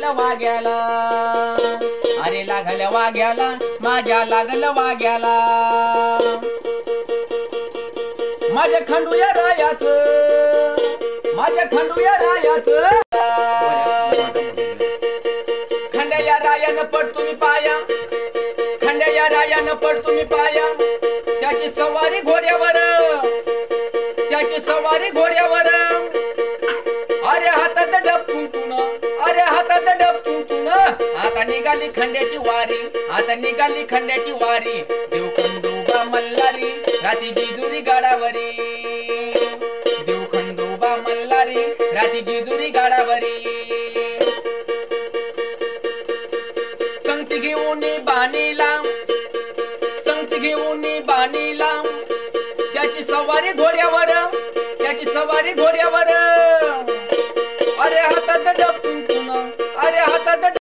वाग्याला अरे लागल्या वाग्याला माझ्या लागलं वाग्याला माझ्या खंडूया रायाच माझ्या खंडूया रायाच खंड्या रायानं पड तुम्ही पाया खंड्या रायानं पड तुम्ही पाया त्याची सवारी घोड्यावर त्याची सवारी घोड्यावर अरे हातात डब तुंतून अरे हातात डब तुंतून आता निघाली खंड्याची वारी आता निघाली खंड्याची वारी देव खंडोबा मल्हारी राती जिजुरी गाडावरी देव खंडोबा मल्हारी राती जिजुरी गाडावरी संगती घेऊन बाणीला संगती घेऊन बाणीला त्याची सवारी घोड्यावर त्याची सवारी घोड्यावर अरे हातात डब तुंतून अरे हातात